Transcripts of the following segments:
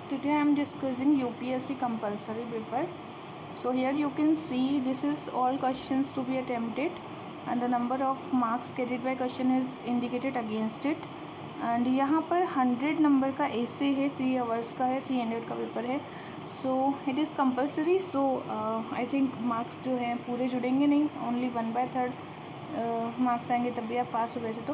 Today I am discussing UPSC compulsory paper. So here you can see this is all questions to be attempted and the number of marks carried by question is indicated against it. And यहाँ पर 100 number का ऐसे है, 3 hours का है, 300 का paper है. So it is compulsory. So I think marks जो हैं पूरे जुड़ेंगे नहीं, ओनली 1/3 मार्क्स आएंगे तब भी आप पास हो वैसे तो,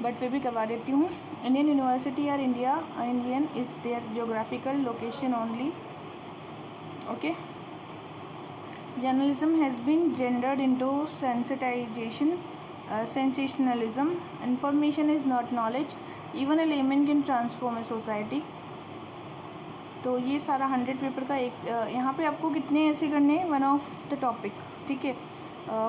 बट फिर भी करवा देती हूँ. इंडियन यूनिवर्सिटी और Indian is their geographical location only. Okay. Journalism has been gendered into sensitisation, sensationalism. Information is not knowledge. Even a layman can transform a society. तो ये सारा 100 पेपर का एक यहाँ पे आपको कितने ऐसे करने हैं, वन ऑफ द टॉपिक. ठीक है,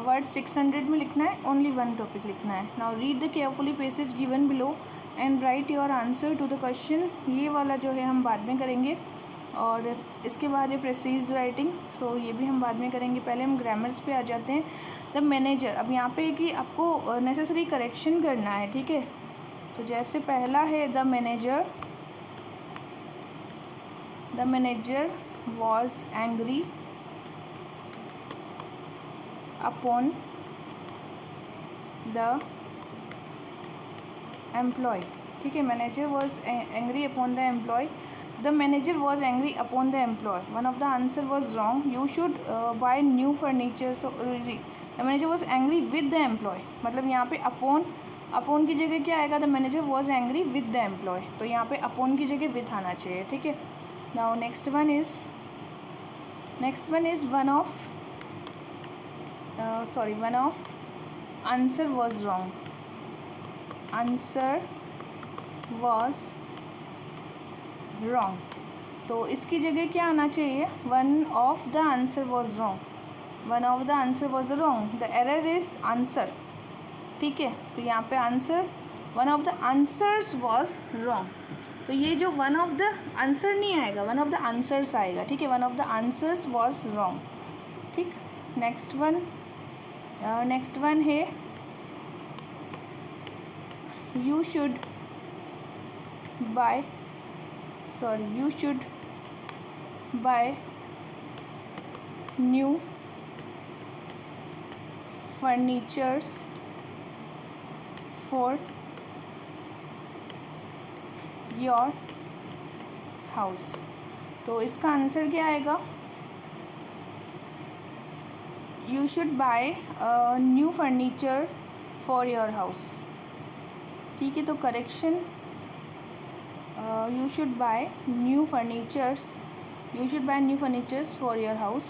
वर्ड 600 में लिखना है, ओनली वन टॉपिक लिखना है. Now read the carefully passage given below and write your answer to the question. ये वाला जो है हम बाद में करेंगे और इसके बाद है प्रेसीज राइटिंग. सो ये भी हम बाद में करेंगे. पहले हम ग्रामर्स पे आ जाते हैं. द मैनेजर, अब यहाँ पे कि आपको नेसेसरी करेक्शन करना है. ठीक है, तो जैसे पहला है the manager was angry upon the employ. ठीक है, manager was angry upon the employ. The manager was angry upon the employee. One of the answer was wrong. You should buy new furniture. So the manager was angry with the employee. मतलब यहाँ पे upon की जगह क्या आएगा? The manager was angry with the employee. तो यहाँ पे upon की जगह with आना चाहिए. ठीक है. Now next one is one of answer was wrong. Answer was wrong. तो इसकी जगह क्या आना चाहिए? One of the answer was wrong. One of the answer was wrong. The error is answer. ठीक है, तो यहाँ पे answer one of the answers was wrong. तो ये जो वन ऑफ द आंसर नहीं आएगा, वन ऑफ द आंसर्स आएगा. ठीक है, one of the answers was wrong. ठीक. नेक्स्ट वन है you should buy new furnitures for your house. तो इसका आंसर क्या आएगा? You should buy new furniture for your house. ठीक है, तो correction you should buy new furnitures for your house.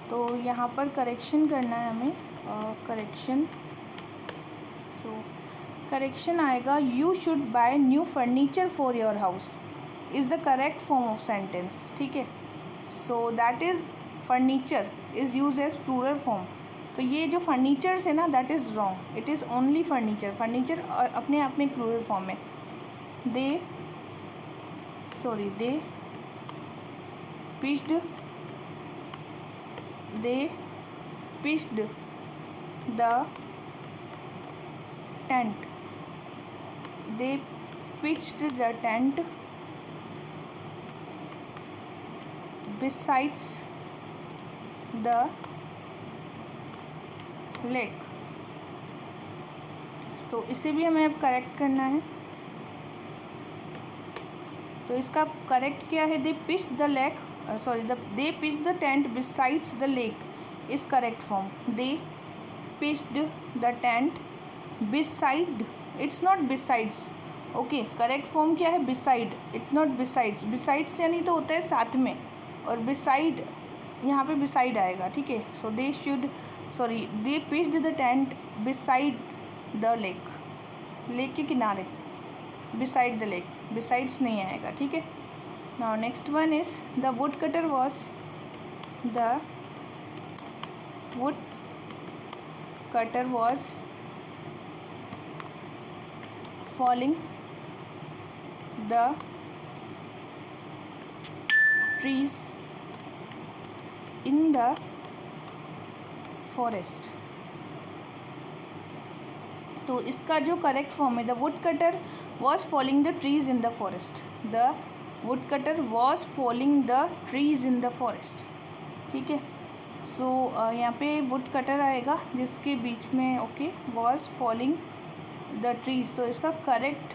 तो यहाँ पर करेक्शन करना है हमें. करेक्शन आएगा you should buy new furniture for your house is the correct form of sentence. ठीक है, so that is furniture is used as plural form. तो ये जो फर्नीचर्स है ना, that is wrong. It is only furniture. Furniture अपने आप में प्लूरल फॉर्म है. दे pitched the tent besides the lake. तो इसे भी हमें अब करेक्ट करना है. तो इसका करेक्ट क्या है? दे pitched the tent besides the lake is correct form. They pitched the tent beside. It's not besides. Okay, correct form क्या है? beside. It's not besides. besides यानी तो होता है साथ में, और beside यहाँ पे beside आएगा. ठीक है, so they pitched the tent beside the lake. Lake के किनारे, beside the lake. besides नहीं आएगा. ठीक है. Now next one is the woodcutter was falling the trees in the forest. तो इसका जो करेक्ट फॉर्म है, the wood cutter was falling the trees in the forest. The wood cutter was falling the trees in the forest. ठीक है, सो यहाँ पे would cutter आएगा जिसके बीच में okay was falling the trees, तो इसका correct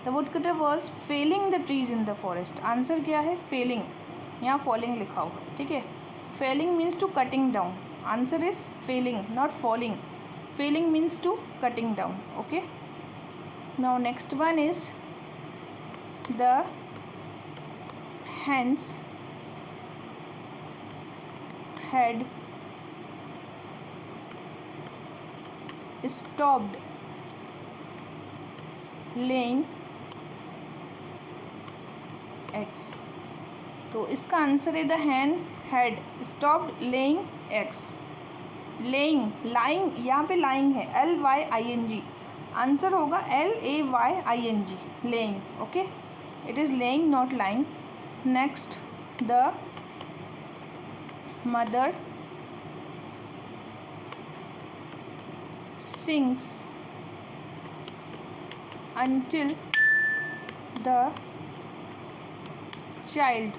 the wood cutter was failing the trees in the forest. Answer क्या है? फेलिंग, यहाँ फॉलिंग लिखा हुआ है। ठीक है, felling means to cutting down, answer is felling not falling. Felling means to cutting down. Okay, now next one is the hens had stopped laying eggs। तो इसका आंसर है the hen had stopped laying eggs। Laying, lying, यहाँ पे lying है LYING, answer होगा LAYING, laying. Okay, it is laying not lying. Next, the mother sings until the child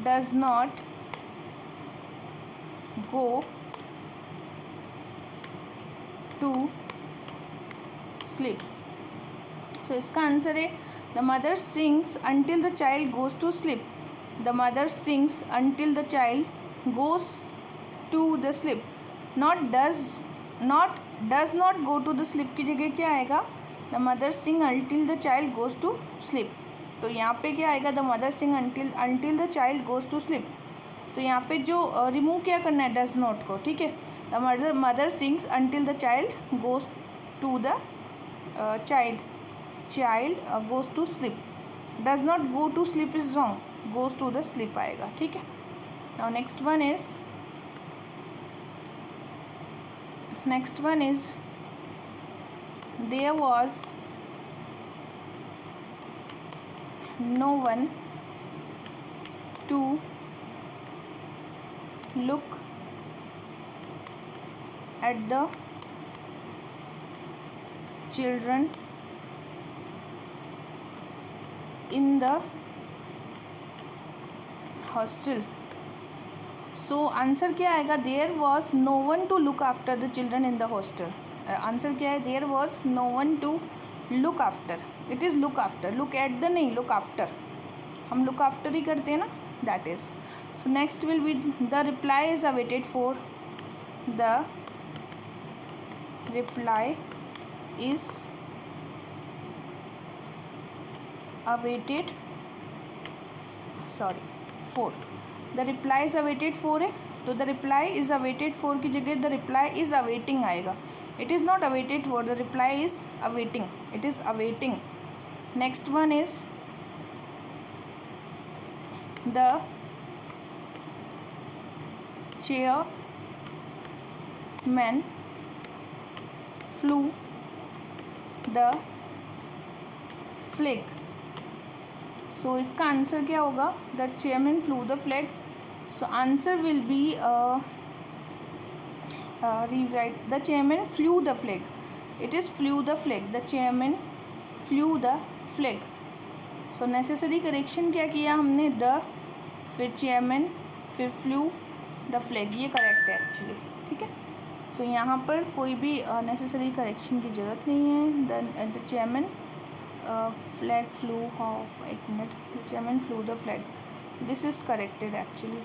does not go to sleep। सो इसका answer है the mother sings until the child goes to sleep. The mother sings until the child goes to the sleep. Not does not go to the sleep की जगह क्या आएगा? The mother sing until the child goes to sleep. तो यहाँ पे क्या आएगा? The mother sing until the child goes to sleep. तो यहाँ पे जो रिमूव क्या करना है? डज नॉट को। ठीक है, the mother sings until the child goes to the child goes to sleep. Does not go to sleep is wrong, goes to the sleep आएगा। ठीक है, now next one is there was no one to look at the children in the hostel। So answer क्या आएगा? There was no one to look after the children in the hostel. Answer क्या है? There was no one to look after. It is look after, look at the नहीं, look after. हम look after ही करते हैं ना, that is. So next will be the reply is awaited for। The reply is awaited for। the reply is awaited for है, तो the reply is awaited for की जगह the reply is awaiting आएगा। it is not awaited for, the reply is awaiting, it is awaiting। next one is the chairman flew the flag। सो इसका answer क्या होगा? The chairman flew the flag. So answer will be rewrite the chairman flew the flag. It is flu the flag, the chairman flew the flag. So necessary correction क्या किया हमने? The, फिर chairman, फिर flu the flag, ये correct है actually. ठीक है, सो यहाँ पर कोई भी नेसेसरी करेक्शन की ज़रूरत नहीं है। The chairman flag flew off, एक minute, the chairman flew the flag, this is corrected actually.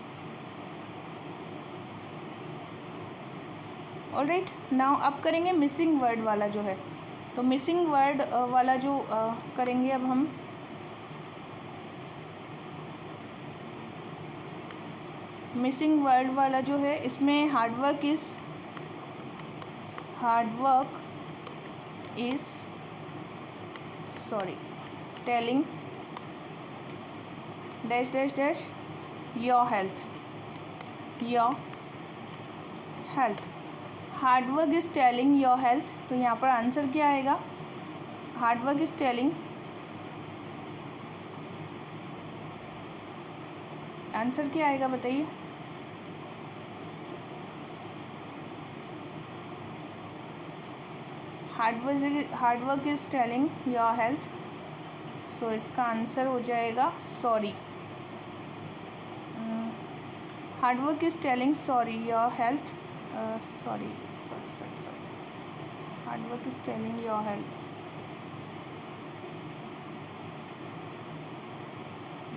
Alright, now अब करेंगे मिसिंग वर्ड वाला जो है। तो मिसिंग वर्ड वाला जो करेंगे अब हम, मिसिंग वर्ड वाला जो है, इसमें hard work is telling dash dash dash your health. Hard work is telling your health. तो यहाँ पर आंसर क्या आएगा? हार्डवर्क इज़ टेलिंग, आंसर क्या आएगा बताइए? Hard work is telling your health. So इसका आंसर हो जाएगा sorry. Hard work is telling sorry your health, sorry sorry sorry sorry, hard work is telling your health,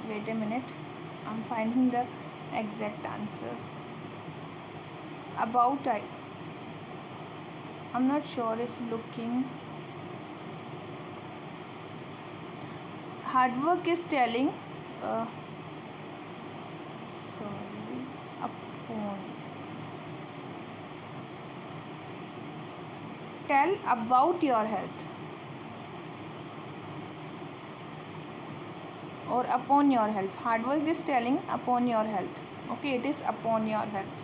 wait a minute, I'm finding the exact answer. About I'm not sure if looking, hard work is telling sorry upon, tell about your health or upon your health. Hard work is telling upon your health. Okay, it is upon your health.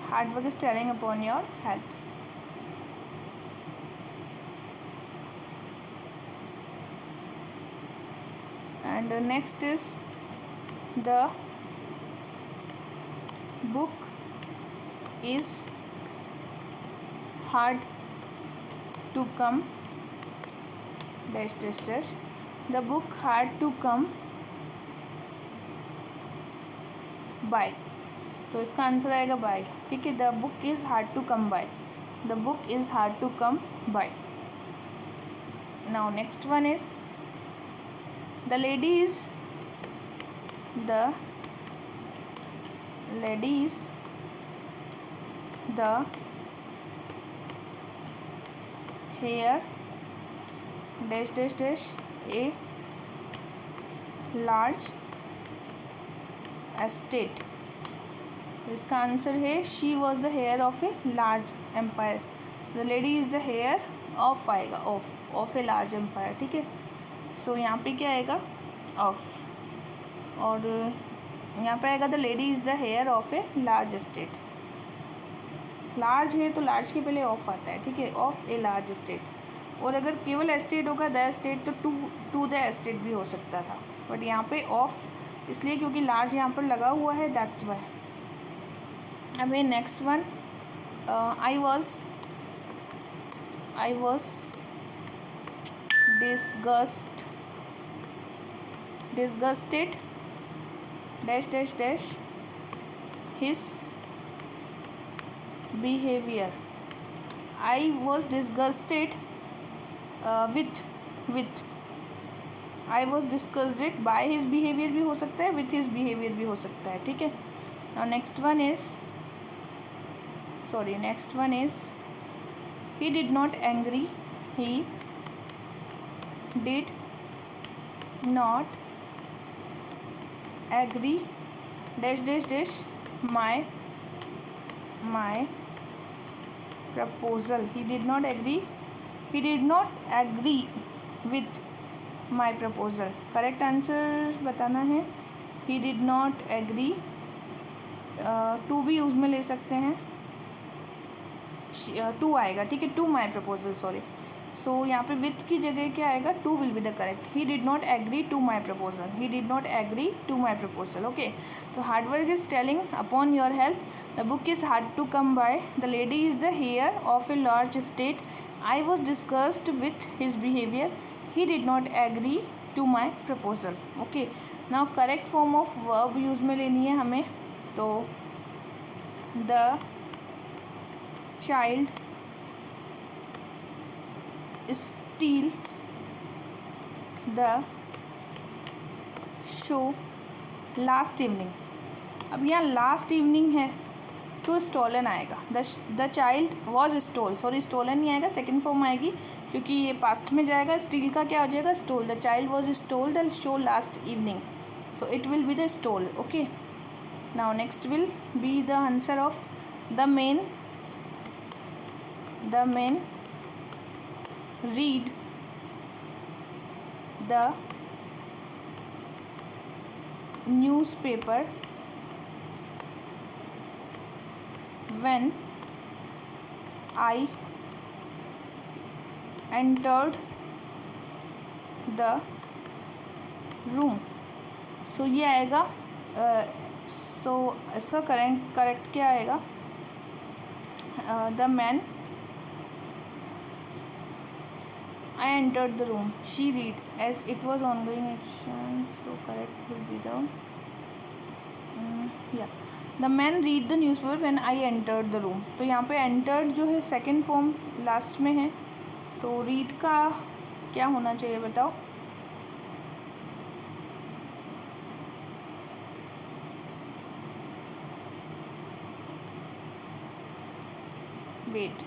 Hard work is telling upon your health. And next is the book is hard to come dash dash dash, the book hard to come by, तो इसका answer आएगा by. ठीक है, the book is hard to come by, the book is hard to come by. Now next one is the lady is the heir dash dash dash a large estate, इसका answer है she was the heir of a large empire, the lady is the heir of आएगा, of a large empire. ठीक है, सो यहाँ पे क्या आएगा of, और यहाँ पे आएगा the lady is the heir of a large estate. Large है तो लार्ज के पहले ऑफ आता है। ठीक है, ऑफ ए लार्ज एस्टेट, और अगर केवल एस्टेट होगा द एस्टेट तो टू द एस्टेट भी हो सकता था, बट यहाँ पे ऑफ इसलिए क्योंकि लार्ज यहाँ पर लगा हुआ है, दैट्स वाई। अभी next one, I was disgusted dash dash dash his behavior, I was disgusted with I was disgusted by his behavior भी हो सकता है, with his behavior भी हो सकता है। ठीक है, now next one is he did not angry, he did not agree dash dash dash my proposal, he did not agree with my proposal। Correct answer बताना है। he did not agree, to भी use में ले सकते हैं, to आएगा। ठीक है, to my proposal, sorry. So यहाँ पे विथ की जगह क्या आएगा, to will be the correct. He did not agree to my proposal, he did not agree to my proposal. Okay, तो hard work is telling upon your health, the book is hard to come by, the lady is the heir of a large state, I was discussed with his behaviour, he did not agree to my proposal. Okay, now correct form of verb use में लेनी है हमें, तो the child steal the show last evening। अब यहाँ last evening है तो stolen आएगा, the child was stole, sorry stolen नहीं आएगा, सेकेंड फॉर्म आएगी क्योंकि ये पास्ट में जाएगा। स्टील का क्या हो जाएगा, stole, the child was stole the show last evening, so it will be the stole. Okay, now next will be the answer of the men read the newspaper when I entered the room। So ये आएगा, so इसका correct क्या आएगा, the man I entered the room. She read. As it was ongoing action, so correct will be the yeah. The man read the newspaper when I entered the room. तो यहाँ पे entered जो है second form last में है, तो read का क्या होना चाहिए बताओ. वेट,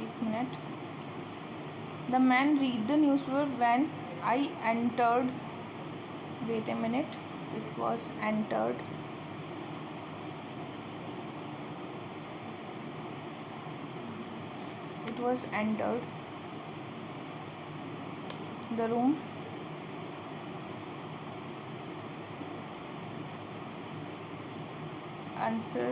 एक minute. The man read the newspaper when I entered. Wait a minute, it was entered. It was entered the room. Answer.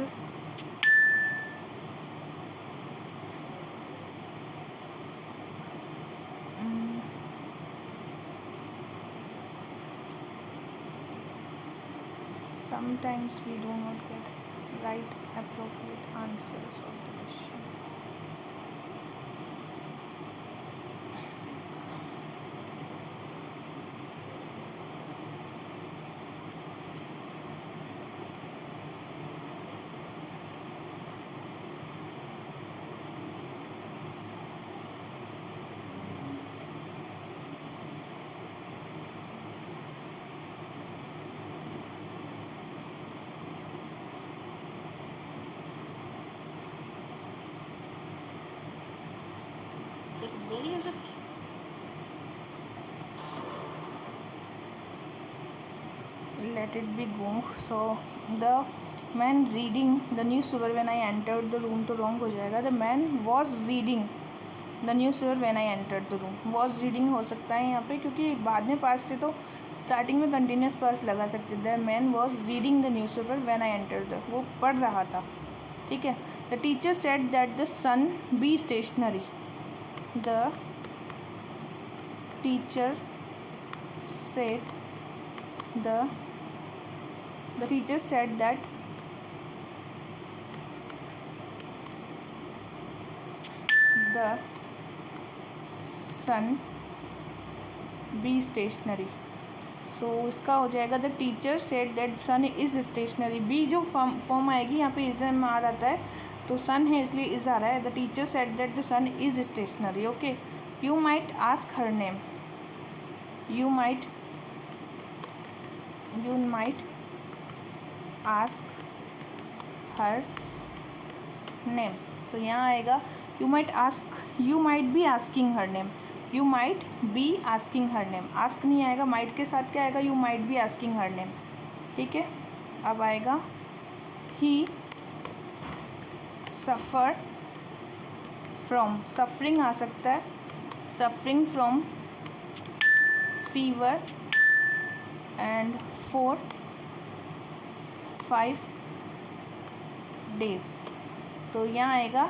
Sometimes we do not get right appropriate answers of the question. With millions of Let it be go. So the man reading the newspaper when I entered the room, तो wrong हो जाएगा. The man was reading the newspaper when I entered the room. was reading हो सकता है यहाँ पे, क्योंकि बाद में पास्ट है तो स्टार्टिंग में कंटिन्यूस पास्ट लगा सकते. The man was reading the newspaper when I entered the, वो पढ़ रहा था. ठीक है. The teacher said that the sun be stationary. The teacher said the teacher said that the sun be stationary. सो इसका हो जाएगा the teacher said that son is stationary. Be जो फॉर्म आएगी यहाँ पे इज में आ जाता है, तो सन है इसलिए इज आ रहा है. The teacher said that the son is stationary. Okay. You might ask her name. You might ask her name. तो यहाँ आएगा you might be asking her name. You might be asking her name. Ask नहीं आएगा, might के साथ क्या आएगा, you might be asking her name. ठीक है. अब आएगा ही सफ़र फ्रॉम. सफरिंग आ सकता है. Suffering from fever and 4-5 days. तो यहाँ आएगा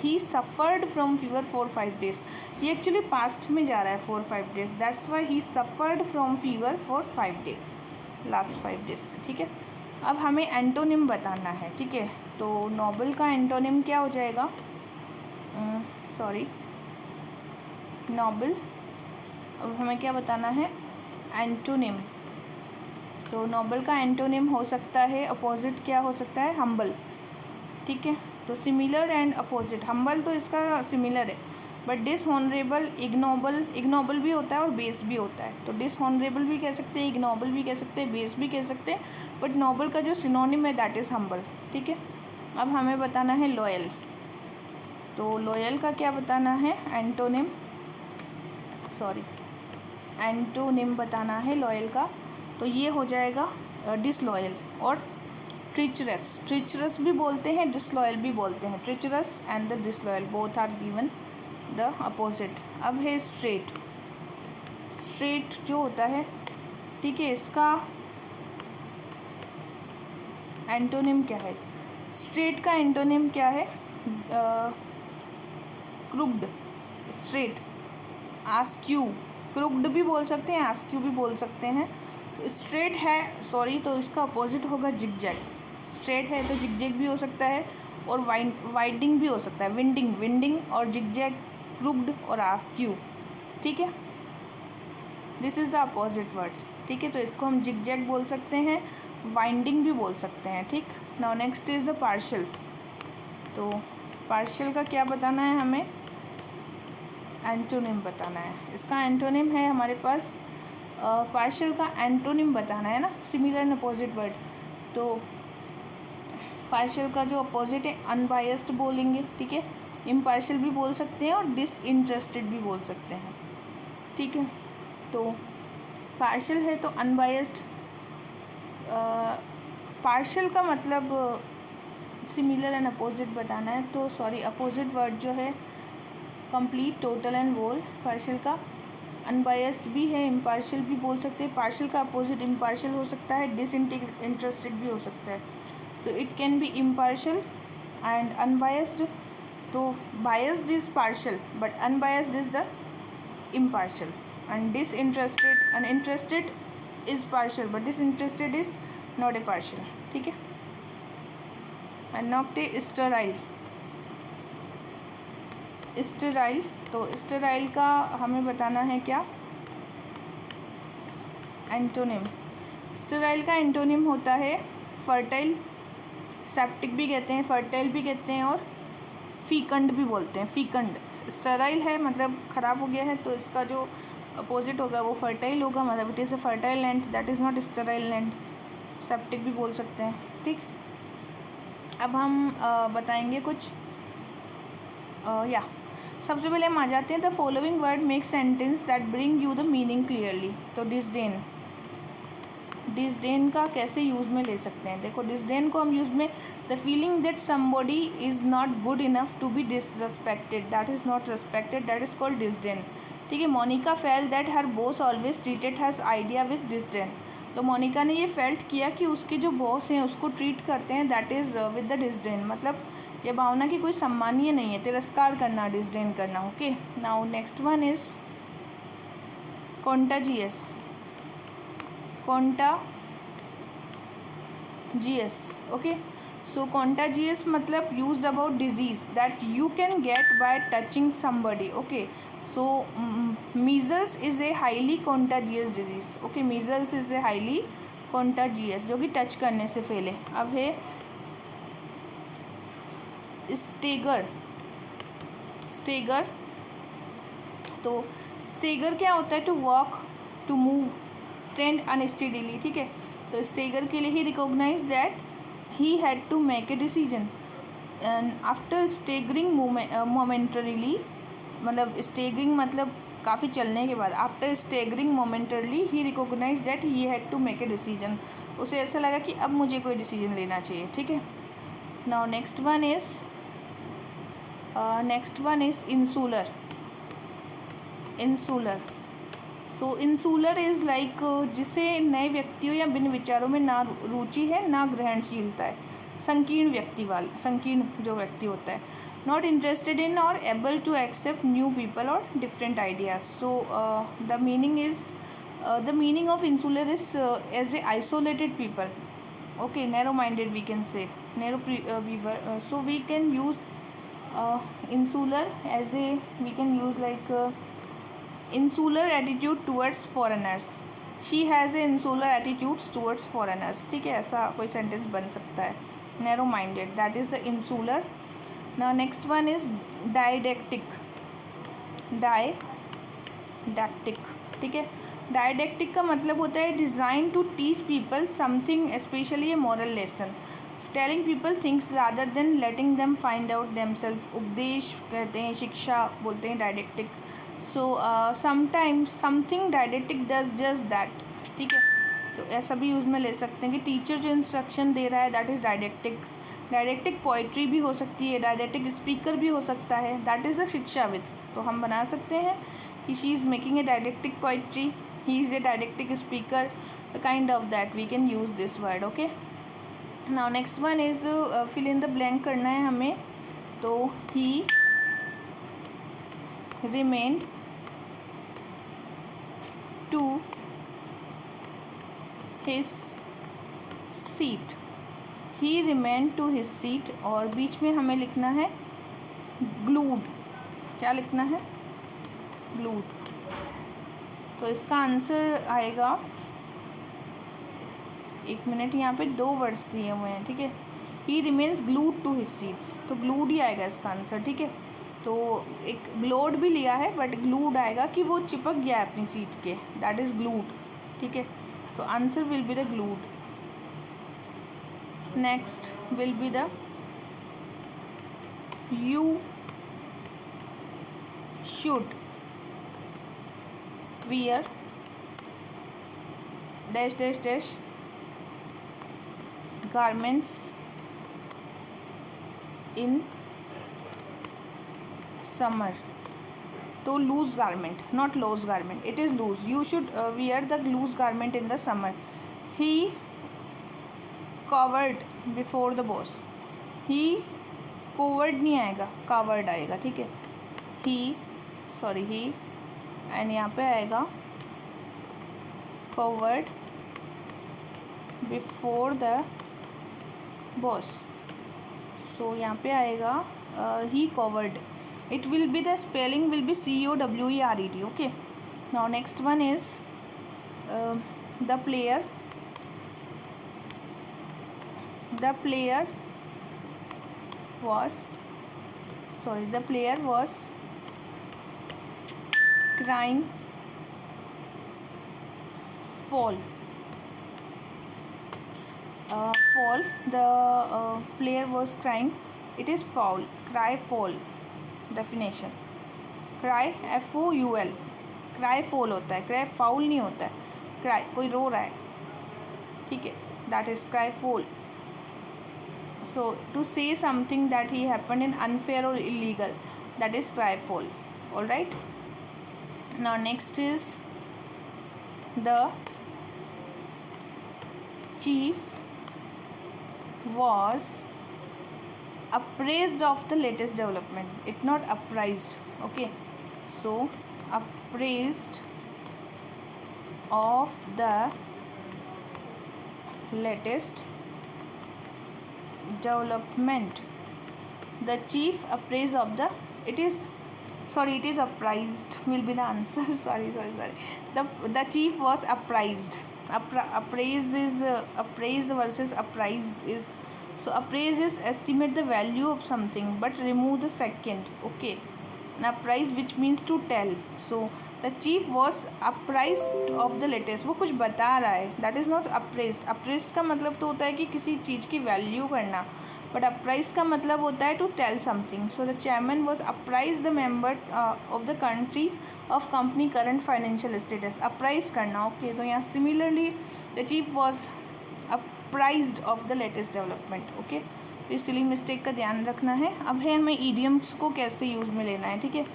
ही सफ़र्ड फ्रॉम फीवर 4-5 डेज. ये एक्चुअली पास्ट में जा रहा है 4-5 days. That's why he suffered from fever 4-5 days, last 5 days. ठीक है. अब हमें एंटोनिम बताना है. ठीक है. तो नोबल का एंटोनिम क्या हो जाएगा, नोबल. अब हमें क्या बताना है, एंटोनिम. तो नोबल का एंटोनिम हो सकता है, अपोजिट क्या हो सकता है, हम्बल. ठीक है. तो सिमिलर एंड अपोजिट. हम्बल तो इसका सिमिलर है, बट डिसऑनरेबल, इग्नोबल भी होता है और बेस भी होता है. तो डिसऑनरेबल भी कह सकते हैं, इग्नोबल भी कह सकते हैं, बेस भी कह सकते हैं, बट नोबल का जो सिनोनिम है दैट इज़ हम्बल. ठीक है. अब हमें बताना है लॉयल. तो लॉयल का क्या बताना है, एंटोनिम बताना है लॉयल का. तो ये हो जाएगा डिसलॉयल और ट्रिचरस भी बोलते हैं, डिसलॉयल भी बोलते हैं. Treacherous and the disloyal both are given the opposite. अब है स्ट्रेट जो होता है. ठीक है. इसका एंटोनिम क्या है, स्ट्रेट का एंटोनिम क्या है, क्रुक्ड. स्ट्रेट. आस्क्यू क्रुक्ड भी बोल सकते हैं, आस्क्यू भी बोल सकते हैं। तो स्ट्रेट है सॉरी, तो इसका अपोजिट होगा जिगजैग। स्ट्रेट है तो जिगजैग भी हो सकता है और वाइडिंग भी हो सकता है, विंडिंग और जिगजैग, क्रुक्ड और आस्क्यू। ठीक है, this is the opposite words. ठीक है, तो इसको हम जिगजैग बोल सकते हैं, वाइंडिंग भी बोल सकते हैं। ठीक, now next is the partial. तो पार्शियल का क्या बताना है हमें, एंटोनिम बताना है। इसका एंटोनिम है हमारे पास, पार्शियल का एंटोनिम बताना है ना, सिमिलर एंड अपोजिट वर्ड। तो पार्शियल का जो अपोजिट है अनबायस्ड बोलेंगे। ठीक है, इम्पार्शियल भी बोल सकते हैं और डिसइंटरेस्टेड भी बोल सकते हैं। ठीक है, तो पार्शियल है तो अनबायस्ड। पार्शियल का मतलब सिमिलर एंड अपोजिट बताना है, तो सॉरी अपोजिट वर्ड जो है complete, total and whole. Partial का अनबायस्ड भी है, इम्पार्शियल भी बोल सकते हैं। पार्शियल का अपोजिट इम्पार्शियल हो सकता है, डिसइंटरेस्टेड भी हो सकता है। तो it can be impartial and unbiased. तो biased is partial but unbiased is the impartial, and disinterested uninterested is partial but disinterested is not a partial. ठीक है, एंड नॉट स्टेराइल। स्टेराइल, तो स्टेराइल का हमें बताना है क्या, एंटोनिम। स्टेराइल का एंटोनिम होता है फर्टाइल, सेप्टिक भी कहते हैं, फर्टाइल भी कहते हैं और फीकंड भी बोलते हैं। फीकंड स्टेराइल है मतलब ख़राब हो गया है, तो इसका जो अपोजिट होगा वो फर्टाइल होगा, मतलब it is a fertile land, that is not sterile land. Septic भी बोल सकते हैं। ठीक, अब हम बताएंगे कुछ या सबसे पहले हम आ जाते हैं the following word make sentence that bring you the meaning clearly. तो डिसडेन, डिसडेन का कैसे यूज़ में ले सकते हैं, देखो डिसडेन को हम यूज़ में, the feeling that somebody is not good enough to be disrespected, that is not respected, that is called disdain. ठीक है, Monica felt that her boss always treated her idea with disdain. तो Monica ने ये felt किया कि उसके जो boss हैं उसको ट्रीट करते हैं that is with the disdain, मतलब ये भावना की कोई सम्मानीय नहीं है, तिरस्कार करना, डिसडेन करना। Okay, now next one is contagious. Contagious, okay, so contagious मतलब used about disease that you can get by touching somebody. Okay, so measles is a highly contagious disease. Okay, measles is a highly contagious, जो कि touch करने से फैले। अब है stagger. Stagger, तो stagger क्या होता है, to walk, to move, stand unsteadily. ठीक है, तो स्टेगर के लिए ही recognise that he had to make a decision and after staggering momentarily, मतलब स्टेगरिंग मतलब काफ़ी चलने के बाद, after staggering momentarily he recognise that he had to make a decision, उसे ऐसा लगा कि अब मुझे कोई डिसीजन लेना चाहिए। ठीक है, now next one is insular. Insular, so insular is like जिसे नए व्यक्तियों या बिन विचारों में ना रुचि है ना ग्रहणशीलता है, संकीर्ण जो व्यक्ति होता है, नॉट इंटरेस्टेड इन और able to accept new people और different ideas. So the meaning of insular is as a isolated people. Okay, narrow minded we can say, so we can use insular as a, we can use like insular attitude towards foreigners, she has a insular attitude towards foreigners। ठीक है, ऐसा कोई sentence बन सकता है, narrow minded, that is the insular. Now next one is didactic. Didactic, ठीक है, didactic का मतलब होता है design to teach people something, specially a moral lesson, telling people things rather than letting them find out themself. उपदेश कहते हैं, शिक्षा बोलते हैं didactic. So sometimes something didactic does just that. ठीक है, तो ऐसा भी यूज़ में ले सकते हैं कि टीचर जो इंस्ट्रक्शन दे रहा है दैट इज़ डायडेक्टिक। डायडेक्टिक पोइट्री भी हो सकती है, डायडेक्टिक स्पीकर भी हो सकता है, दैट इज़ द शिक्षाविद। तो हम बना सकते हैं कि she is making a didactic poetry, he is a didactic speaker, the kind of that we can use this word. Okay, now next one is fill in the blank करना है हमें। तो he remained to his seat. He remained to his seat. और बीच में हमें लिखना है glued. क्या लिखना है? glued. तो इसका आंसर आएगा, एक मिनट, यहाँ पे 2 वर्ड्स दिए हुए हैं, ठीक है. He remains glued to his seats, तो ग्लूड ही आएगा इसका आंसर, ठीक है. तो एक ग्लोड भी लिया है बट ग्लूड आएगा कि वो चिपक गया है अपनी सीट के, दैट इज़ ग्लूड, ठीक है. तो answer will be the glued. Next will be the you should wear dash dash dash garments in summer. तो loose garment, not loose garment, it is loose. You should wear the loose garment in the summer. He covered before the boss. He covered नहीं आएगा, covered आएगा, ठीक है. he and यहाँ पे आएगा covered before the boss. सो यहाँ पे आएगा he covered. It will be, the spelling will be COWERED. Okay. Now next one is the player was crying fall. The player was crying, it is foul. Cry, fall. Definition: cry FOUL, cry fall होता है, cry foul नहीं होता है. cry कोई रो रहा है, ठीक है, that is cry fall. So to say something that he happened in unfair or illegal, that is cry fall. All right. Now next is the chief was appraised of the latest development. It not apprised. Okay. So appraised of the latest development. The chief appraised of the, it is apprised will be the answer. sorry. The chief was apprised. Appraise is appraise versus apprise is, so appraise is estimate the value of something but remove the second. Okay. And apprise which means to tell. So the chief was apprised of the latest, वो कुछ बता रहा है, that is not appraised. appraised का मतलब तो होता है कि किसी चीज़ की वैल्यू करना, बट apprised का मतलब होता है to tell something. So the chairman was apprised the member of the country of company current financial status. apprise करना. ओके. तो यहाँ similarly the chief was apprised of the latest development. Okay. तो इसलिए mistake का ध्यान रखना है. अब है हमें idioms को कैसे यूज़ में लेना है, ठीक है.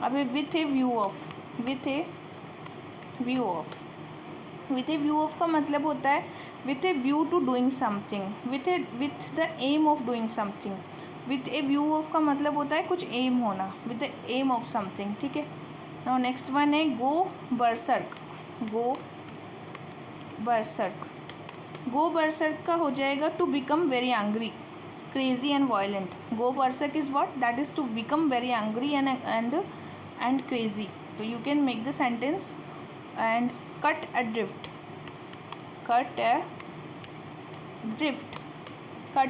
अब है with a view of. with a view of का मतलब होता है with a view to doing something, with the aim of doing something. with a view of का मतलब होता है कुछ aim होना, with the aim of something, ठीक है. now next one है go berserk. go berserk का हो जाएगा to become very angry, crazy and violent. go berserk is what? that is to become very angry and crazy. So you can make the sentence. and cut adrift. cut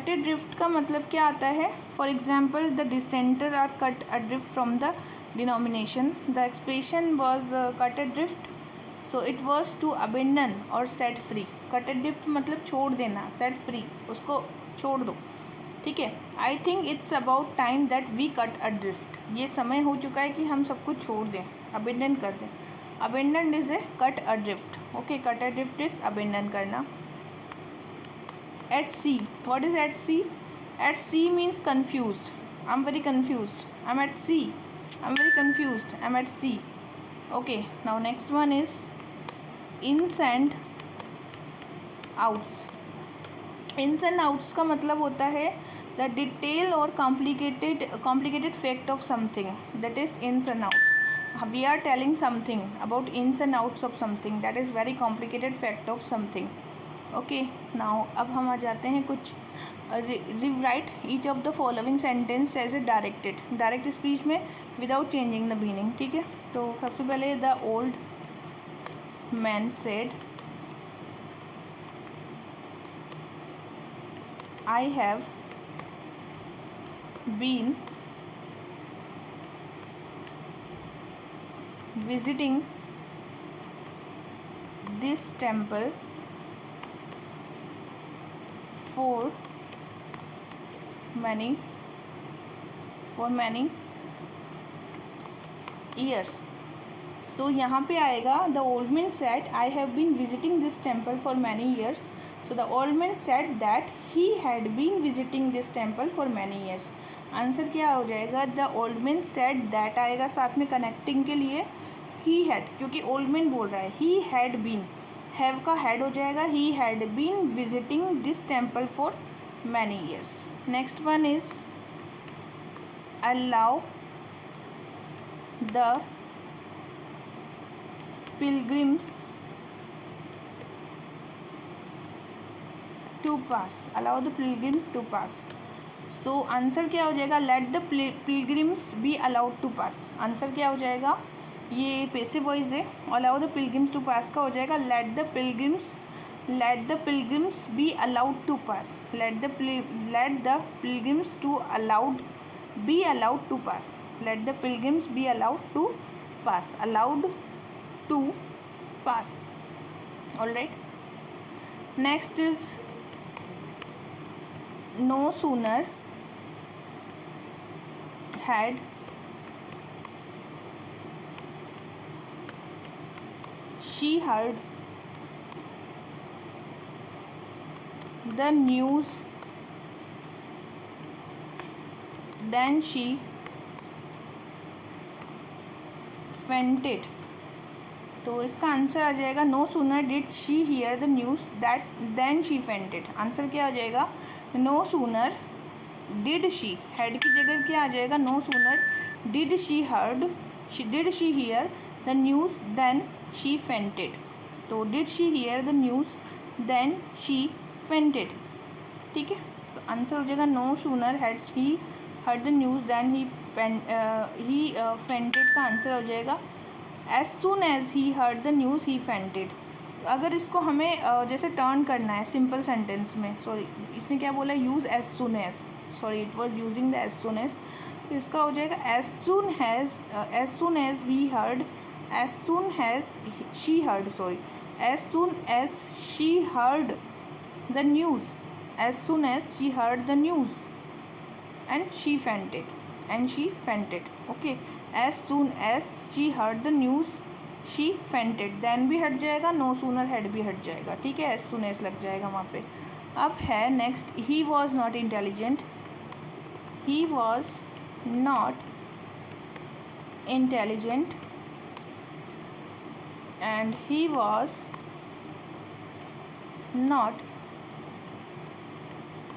adrift का मतलब क्या आता है? for example the dissenter are cut adrift from the denomination. the expression was cut adrift, so it was to abandon or set free. cut adrift मतलब छोड़ देना, set free उसको छोड़ दो, ठीक है. I think it's about time that we cut adrift. ये समय हो चुका है कि हम सब कुछ छोड़ दें, अबेंडन कर दें. Abandon is a cut adrift. Okay. Cut adrift is abandon करना. At sea. What is at sea? At sea means confused. I am very confused. I am at sea. I am very confused. I am at sea. Okay. Now next one is ins and outs. Ins and outs का मतलब होता है the detail और complicated fact of something, that is ins and outs. we are telling something about ins and outs of something, that is very complicated fact of something. Okay, now अब हम आ जाते हैं कुछ rewrite each of the following sentence as a direct speech में without changing the meaning. ठीक है, तो सबसे पहले the old man said I have been visiting this temple for many years. So यहाँ पे आएगा the old man said I have been visiting this temple for many years. So the old man said that he had been visiting this temple for many years. Answer क्या हो जाएगा? The old man said that आएगा साथ में connecting के लिए. He had, क्योंकि old man बोल रहा है, ही हैड बीन, हैव का हैड हो जाएगा. He had been visiting this temple for many years. Next one is allow the pilgrims to pass. Allow the pilgrim to pass. So answer क्या हो जाएगा? Let the pilgrims be allowed to pass. Answer क्या हो जाएगा? ये passive voice है. Allow the pilgrims to pass का हो जाएगा let the pilgrims be allowed to pass. Let the pilgrims to allowed be allowed to pass. Let the pilgrims be allowed to pass. Allowed to pass. Alright. Next is no sooner had she heard the news then she fainted. तो इसका answer आ जाएगा no sooner did she hear the news that then she fainted. Answer क्या हो जाएगा? No sooner did she, had की जगह क्या आ जाएगा? No sooner did she hear the news then she fainted. तो did she hear the news then she fainted. ठीक है, तो आंसर हो जाएगा no sooner had she heard the news then he fainted का आंसर हो जाएगा as soon as he heard the news he fainted. अगर इसको हमें जैसे टर्न करना है सिंपल सेंटेंस में, सॉरी इसने क्या बोला? Use as soon as, sorry it was using the as soon as. तो इसका हो जाएगा as soon as he heard, as soon as she heard, sorry as soon as she heard the news, as soon as she heard the news and she fainted. Okay, as soon as she heard the news she fainted. Then भी हट जाएगा, no sooner had भी हट जाएगा. ठीक है, as soon as लग जाएगा वहाँ पे. अब है next, he was not intelligent. He was not intelligent and he was not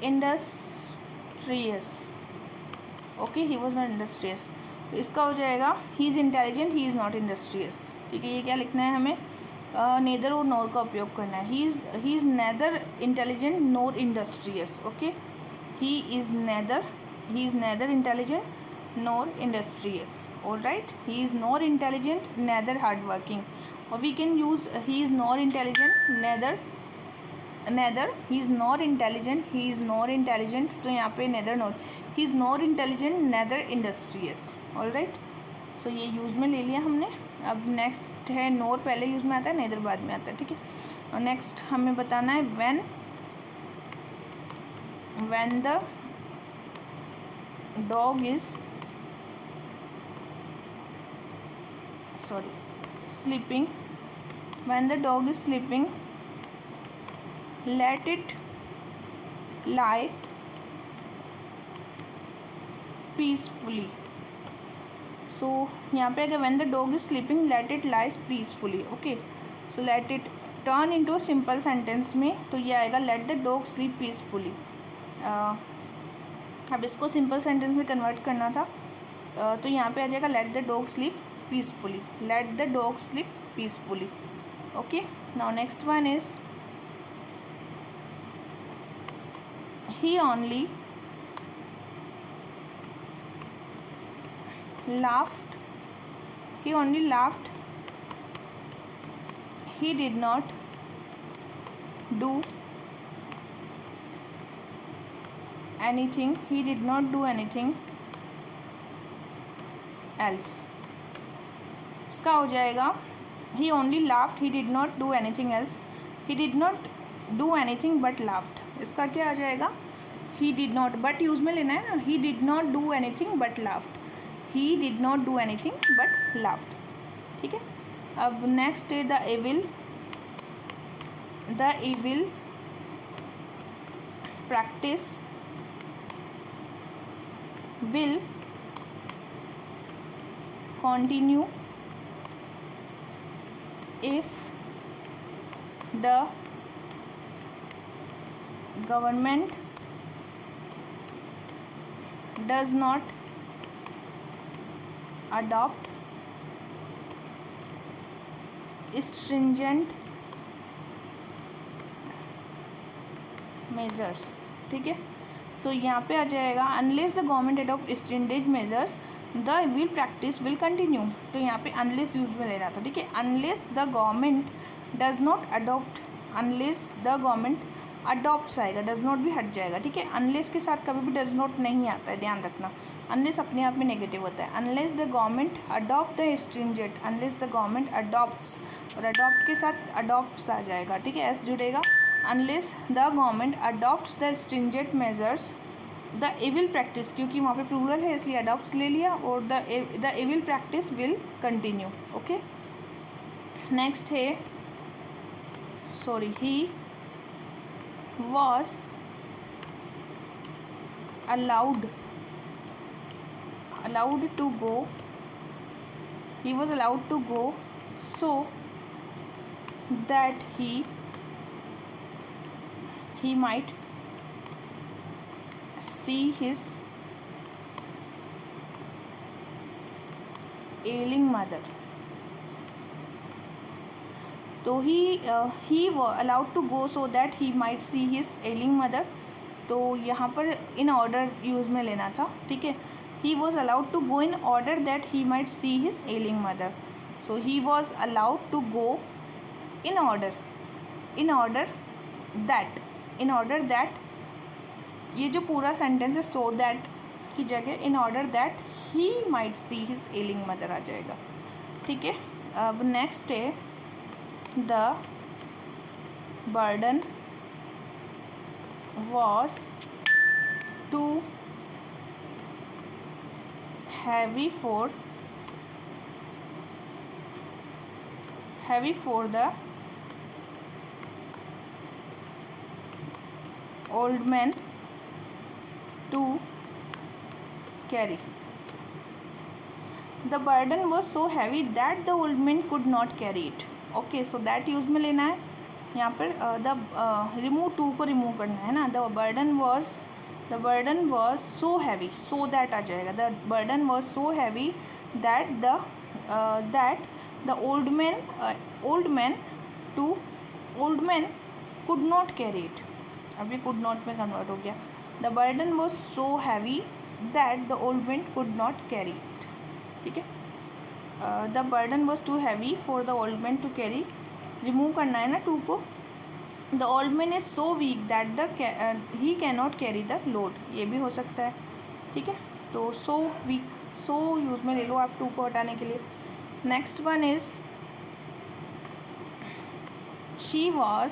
industrious. Okay, he was not industrious. तो इसका हो जाएगा he is intelligent, he is not industrious. ठीक है, ये क्या लिखना है हमें? नेदर और नोर का उपयोग करना है. He is neither intelligent nor industrious. Okay, he is neither intelligent nor industrious. All right, he is nor intelligent neither hard working. और we can use he is nor intelligent neither he is nor intelligent. तो यहाँ पे neither nor, he is nor intelligent neither industrious. All right, so ये use में ले लिया हमने. अब नेक्स्ट है नोर पहले यूज़ में आता है, नेदर बाद में आता है. ठीक है, और नेक्स्ट हमें बताना है when the dog is sleeping, when the dog is sleeping, let it lie peacefully. So यहाँ पे अगर when the dog is sleeping, let it lie peacefully. Okay, so let it turn into simple sentence में तो ये आएगा let the dog sleep peacefully. अब इसको simple sentence में कन्वर्ट करना था तो यहाँ पे आ जाएगा let the dog sleep peacefully. Let the dog sleep peacefully. Okay, now next one is he only laughed. He only laughed. He did not do anything. He did not do anything else. इसका हो जाएगा he only laughed. He did not do anything else. He did not do anything but laughed. इसका क्या आ जाएगा? He did not, but use में लेना है ना. He did not do anything but laughed. He did not do anything but laughed. ठीक है. अब नेक्स्ट है the evil practice will continue if the government does not adopt stringent measures. ठीक है. सो यहाँ पे आ जाएगा unless the government adopt stringent measures the will practice will continue. तो यहाँ पे अनलेस यूज में ले रहा था. ठीक है. Unless the government does not adopt, unless the government adopt आएगा, डज नॉट भी हट जाएगा. ठीक है. अनलेस के साथ कभी भी डज नॉट नहीं आता है, ध्यान रखना. अनलेस अपने आप में नेगेटिव होता है. Unless the government adopt the stringent, unless the government adopts, और अडॉप्ट के साथ अडॉप्ट्स आ जाएगा. ठीक है. एस जुड़ेगा. Unless the government adopts the stringent measures the evil practice, क्योंकि वहाँ पे प्लूरल है इसलिए अडॉप्ट्स ले लिया, और the evil practice will continue. Okay. Next है he was allowed to go. He was allowed to go so that he might see his ailing mother. तो he allowed to go so that he might see his ailing mother. तो यहाँ पर in order use में लेना था. ठीक है. He was allowed to go in order that he might see his ailing mother. So he was allowed to go in order that ये जो पूरा सेंटेंस है सो दैट की जगह in order that he might see his ailing mother आ जाएगा. ठीक है. अब नेक्स्ट है the burden was too heavy for the old man to carry. The burden was so heavy that the old man could not carry it. Okay. So that use में लेना है यहाँ पर. द रिमूव टू को remove करना है ना. The burden was so heavy, so that आ जाएगा. The burden was so heavy that the old man could not carry it. अभी कुड नॉट में कन्वर्ट हो गया. The burden was so heavy that the old man could not carry it. ठीक है. The burden was too heavy for the old man to carry. Remove करना है ना to को. The old man is so weak that he can not carry the load. ये भी हो सकता है. ठीक है. तो सो वीक, सो यूज़ में ले लो आप टू को हटाने के लिए. Next one is she was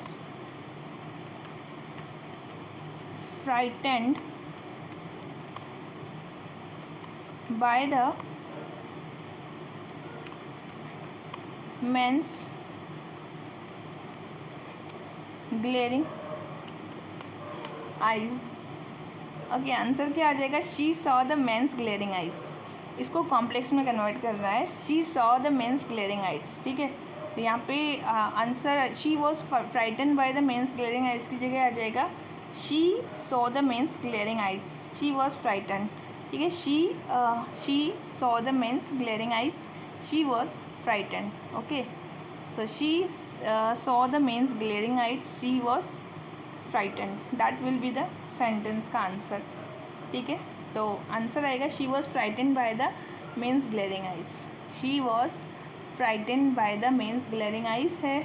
frightened by the men's glaring eyes. Okay. Answer क्या आ जाएगा? She saw the men's glaring eyes. इसको कॉम्प्लेक्स में कन्वर्ट करना है. She saw the men's glaring eyes. ठीक है. तो यहाँ पे answer she was frighten by the men's glaring eyes की जगह आ जाएगा she saw the men's glaring eyes. She was frighten. ठीक है. She saw the men's glaring eyes. She was frightened. Okay, so she saw the men's glaring eyes, she was frightened. That will be the sentence का answer. ठीक है, तो answer आएगा she was frightened by the men's glaring eyes. She was frightened by the men's glaring eyes है,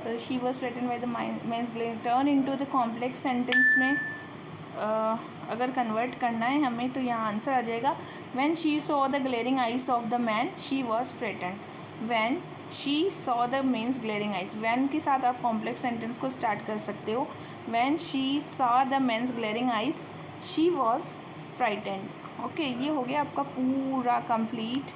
तो she was frightened by the men's glaring. Turn into the complex sentence में अगर convert करना है हमें, तो यहाँ आंसर आ जाएगा when she saw the glaring eyes of the man she was frightened. When she saw the means glaring eyes, when के साथ आप कॉम्प्लेक्स सेंटेंस को स्टार्ट कर सकते हो. When she saw the men's glaring eyes she was frightened. Okay, ये हो गया आपका पूरा कंप्लीट